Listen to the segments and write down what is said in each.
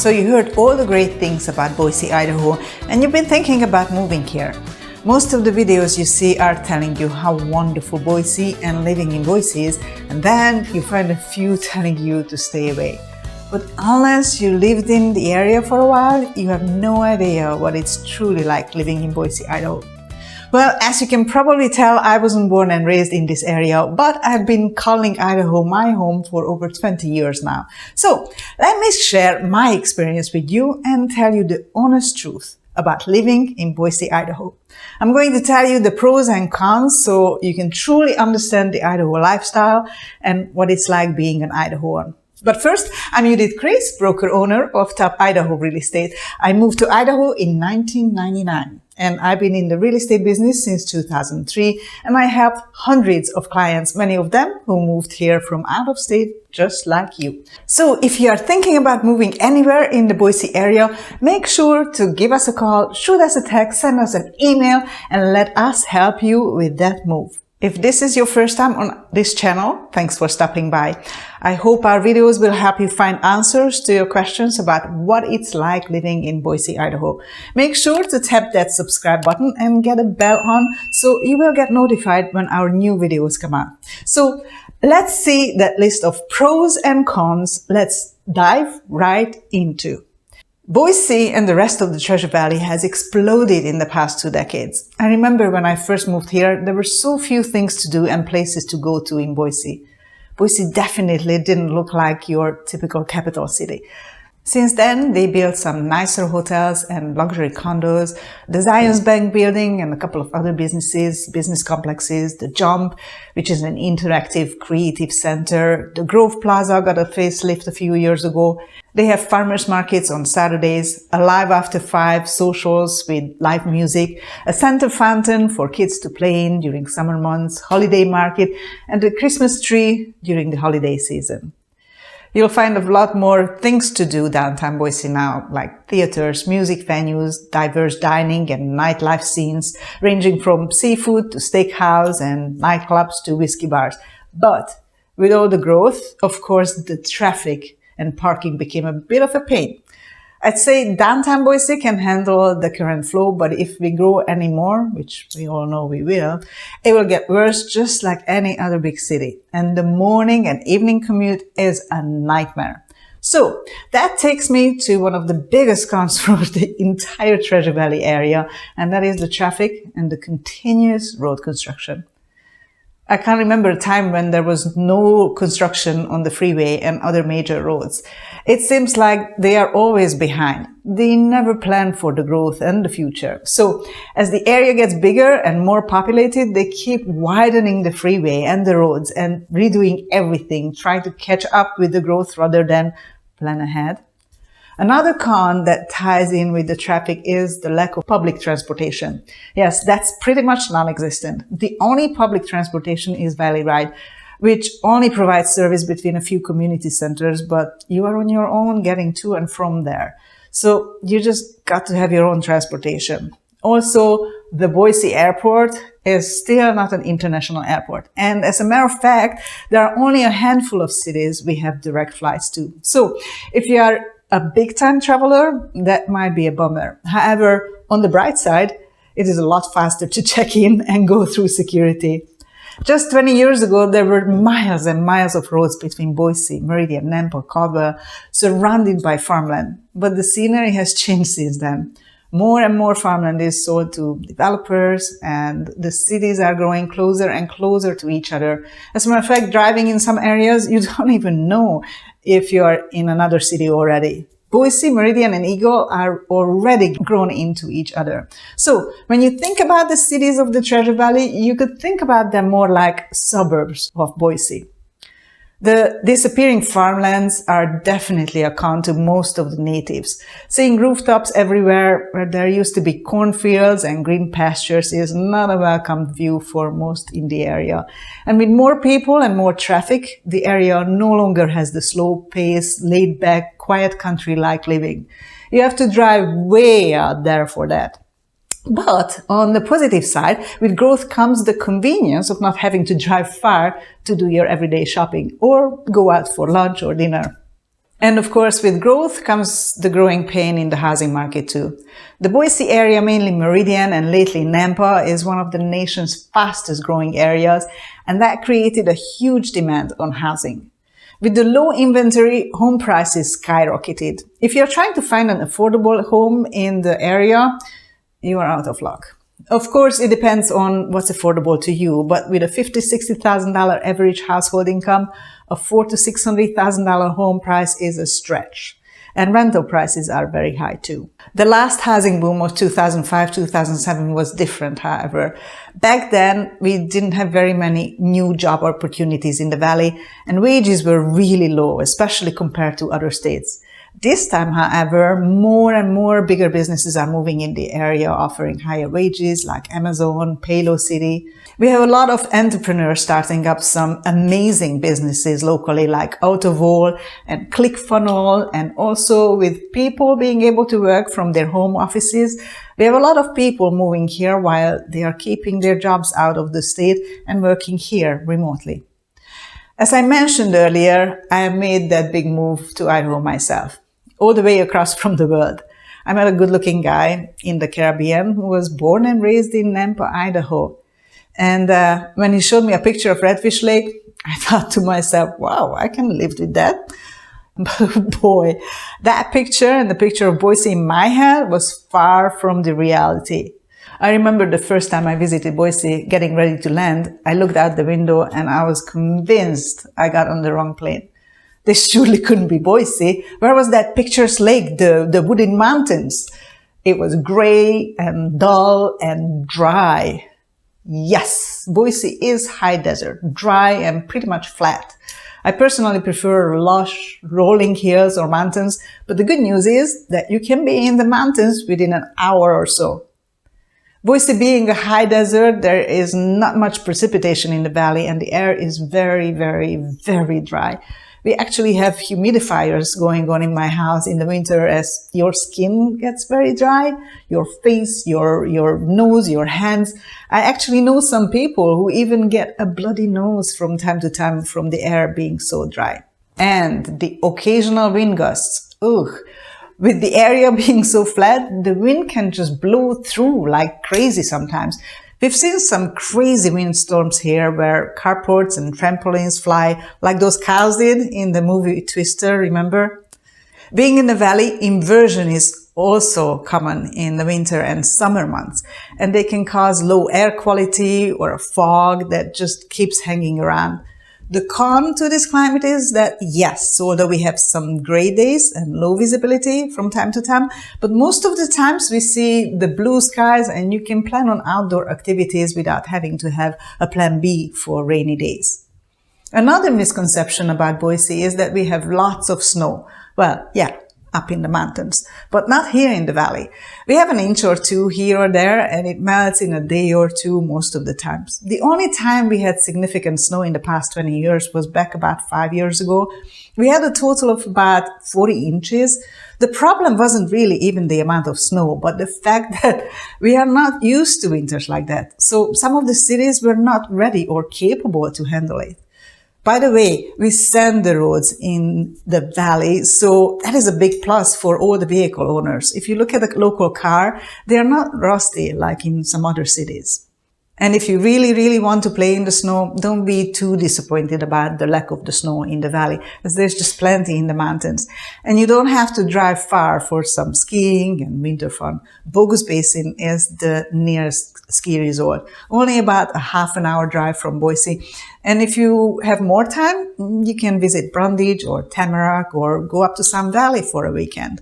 So you heard all the great things about Boise, Idaho, and you've been thinking about moving here. Most of the videos you see are telling you how wonderful Boise and living in Boise is, and then you find a few telling you to stay away. But unless you lived in the area for a while, you have no idea what it's truly like living in Boise, Idaho. Well, as you can probably tell, I wasn't born and raised in this area, but I've been calling Idaho my home for over 20 years now. So let me share my experience with you and tell you the honest truth about living in Boise, Idaho. I'm going to tell you the pros and cons so you can truly understand the Idaho lifestyle and what it's like being an Idahoan. But first, I'm Judith Chris, broker owner of Top Idaho Real Estate. I moved to Idaho in 1999. And I've been in the real estate business since 2003, and I helped hundreds of clients, many of them who moved here from out of state, just like you. So if you are thinking about moving anywhere in the Boise area, make sure to give us a call, shoot us a text, send us an email, and let us help you with that move. If this is your first time on this channel, thanks for stopping by. I hope our videos will help you find answers to your questions about what it's like living in Boise, Idaho. Make sure to tap that subscribe button and get a bell on so you will get notified when our new videos come out. So let's see that list of pros and cons. Let's dive right into. Boise and the rest of the Treasure Valley has exploded in the past 2 decades. I remember when I first moved here, there were so few things to do and places to go to in Boise. Boise definitely didn't look like your typical capital city. Since then, they built some nicer hotels and luxury condos, the Zions Bank building and a couple of other businesses, business complexes, the Jump, which is an interactive creative center. The Grove Plaza got a facelift a few years ago. They have farmers markets on Saturdays, a live after 5 socials with live music, a center fountain for kids to play in during summer months, holiday market, and a Christmas tree during the holiday season. You'll find a lot more things to do downtown Boise now, like theaters, music venues, diverse dining and nightlife scenes, ranging from seafood to steakhouse and nightclubs to whiskey bars. But with all the growth, of course, the traffic and parking became a bit of a pain. I'd say downtown Boise can handle the current flow, but if we grow any more, which we all know we will, it will get worse just like any other big city. And the morning and evening commute is a nightmare. So that takes me to one of the biggest cons for the entire Treasure Valley area, and that is the traffic and the continuous road construction. I can't remember a time when there was no construction on the freeway and other major roads. It seems like they are always behind. They never plan for the growth and the future. So as the area gets bigger and more populated, they keep widening the freeway and the roads and redoing everything, trying to catch up with the growth rather than plan ahead. Another con that ties in with the traffic is the lack of public transportation. Yes, that's pretty much non-existent. The only public transportation is Valley Ride, which only provides service between a few community centers, but you are on your own getting to and from there. So you just got to have your own transportation. Also, the Boise airport is still not an international airport. And as a matter of fact, there are only a handful of cities we have direct flights to. So if you are a big-time traveler, that might be a bummer. However, on the bright side, it is a lot faster to check in and go through security. Just 20 years ago, there were miles and miles of roads between Boise, Meridian, Nampa, Caldwell, surrounded by farmland. But the scenery has changed since then. More and more farmland is sold to developers, and the cities are growing closer and closer to each other. As a matter of fact, driving in some areas, you don't even know if you are in another city already. Boise, Meridian, and Eagle are already grown into each other. So when you think about the cities of the Treasure Valley, you could think about them more like suburbs of Boise. The disappearing farmlands are definitely a con to most of the natives. Seeing rooftops everywhere where there used to be cornfields and green pastures is not a welcome view for most in the area. And with more people and more traffic, the area no longer has the slow pace, laid-back, quiet country-like living. You have to drive way out there for that. But on the positive side, with growth comes the convenience of not having to drive far to do your everyday shopping or go out for lunch or dinner. And of course, with growth comes the growing pain in the housing market too. The Boise area, mainly Meridian and lately Nampa, is one of the nation's fastest growing areas, and that created a huge demand on housing. With the low inventory, home prices skyrocketed. If you're trying to find an affordable home in the area, you are out of luck. Of course, it depends on what's affordable to you, but with a $50,000 to $60,000 average household income, a $400,000 to $600,000 home price is a stretch. And rental prices are very high too. The last housing boom of 2005-2007 was different, however. Back then, we didn't have very many new job opportunities in the valley, and wages were really low, especially compared to other states. This time, however, more and more bigger businesses are moving in the area, offering higher wages like Amazon, Palo City. We have a lot of entrepreneurs starting up some amazing businesses locally like AutoVol and ClickFunnels, and also with people being able to work from their home offices. We have a lot of people moving here while they are keeping their jobs out of the state and working here remotely. As I mentioned earlier, I made that big move to Idaho myself, all the way across from the world. I met a good-looking guy in the Caribbean who was born and raised in Nampa, Idaho. And when he showed me a picture of Redfish Lake, I thought to myself, wow, I can live with that. But boy, that picture and the picture of Boise in my head was far from the reality. I remember the first time I visited Boise, getting ready to land, I looked out the window and I was convinced I got on the wrong plane. This surely couldn't be Boise. Where was that picturesque lake, the wooded mountains? It was gray and dull and dry. Yes, Boise is high desert, dry and pretty much flat. I personally prefer lush, rolling hills or mountains, but the good news is that you can be in the mountains within an hour or so. Boise being a high desert, there is not much precipitation in the valley and the air is very, very, very dry. We actually have humidifiers going on in my house in the winter as your skin gets very dry, your face, your nose, your hands. I actually know some people who even get a bloody nose from time to time from the air being so dry. And the occasional wind gusts. Ugh. With the area being so flat, the wind can just blow through like crazy sometimes. We've seen some crazy windstorms here where carports and trampolines fly like those cows did in the movie Twister, remember? Being in the valley, inversion is also common in the winter and summer months, and they can cause low air quality or a fog that just keeps hanging around. The con to this climate is that, yes, although we have some gray days and low visibility from time to time, but most of the times we see the blue skies and you can plan on outdoor activities without having to have a plan B for rainy days. Another misconception about Boise is that we have lots of snow. Well, yeah, up in the mountains, but not here in the valley. We have an inch or two here or there, and it melts in a day or two most of the times. The only time we had significant snow in the past 20 years was back about 5 years ago. We had a total of about 40 inches. The problem wasn't really even the amount of snow, but the fact that we are not used to winters like that. So some of the cities were not ready or capable to handle it. By the way, we sand the roads in the valley, so that is a big plus for all the vehicle owners. If you look at a local car, they are not rusty like in some other cities. And if you really, really want to play in the snow, don't be too disappointed about the lack of the snow in the valley, as there's just plenty in the mountains. And you don't have to drive far for some skiing and winter fun. Bogus Basin is the nearest ski resort, only about a half an hour drive from Boise. And if you have more time, you can visit Brundage or Tamarack or go up to Sun Valley for a weekend.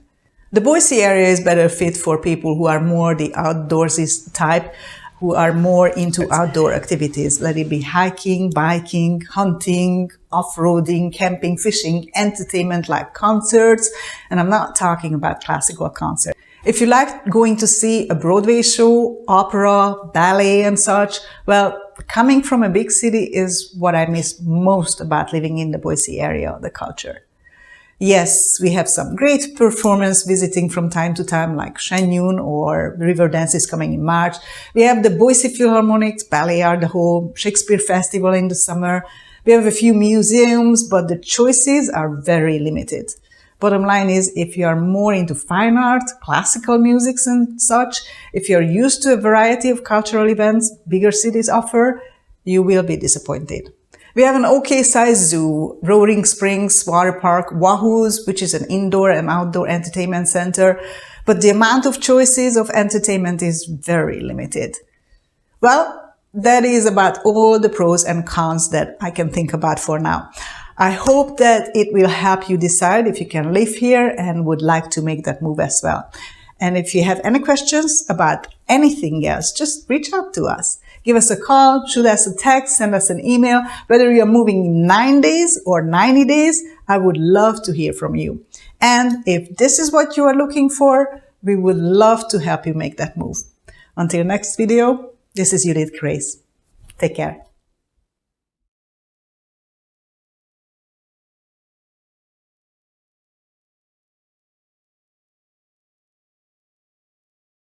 The Boise area is better fit for people who are more the outdoorsy type, who are more into outdoor activities, let it be hiking, biking, hunting, off-roading, camping, fishing, entertainment like concerts, and I'm not talking about classical concerts. If you like going to see a Broadway show, opera, ballet and such, well, coming from a big city is what I miss most about living in the Boise area, the culture. Yes, we have some great performance visiting from time to time, like Shenyun or River Dance is coming in March. We have the Boise Philharmonics, Ballet Idaho, Shakespeare Festival in the summer. We have a few museums, but the choices are very limited. Bottom line is, if you are more into fine art, classical music and such, if you're used to a variety of cultural events bigger cities offer, you will be disappointed. We have an okay-sized zoo, Roaring Springs Water Park, Wahoo's, which is an indoor and outdoor entertainment center, but the amount of choices of entertainment is very limited. Well, that is about all the pros and cons that I can think about for now. I hope that it will help you decide if you can live here and would like to make that move as well. And if you have any questions about anything else, just reach out to us. Give us a call, shoot us a text, send us an email. Whether you're moving in 9 days or 90 days, I would love to hear from you. And if this is what you are looking for, we would love to help you make that move. Until next video, this is Judith Grace. Take care.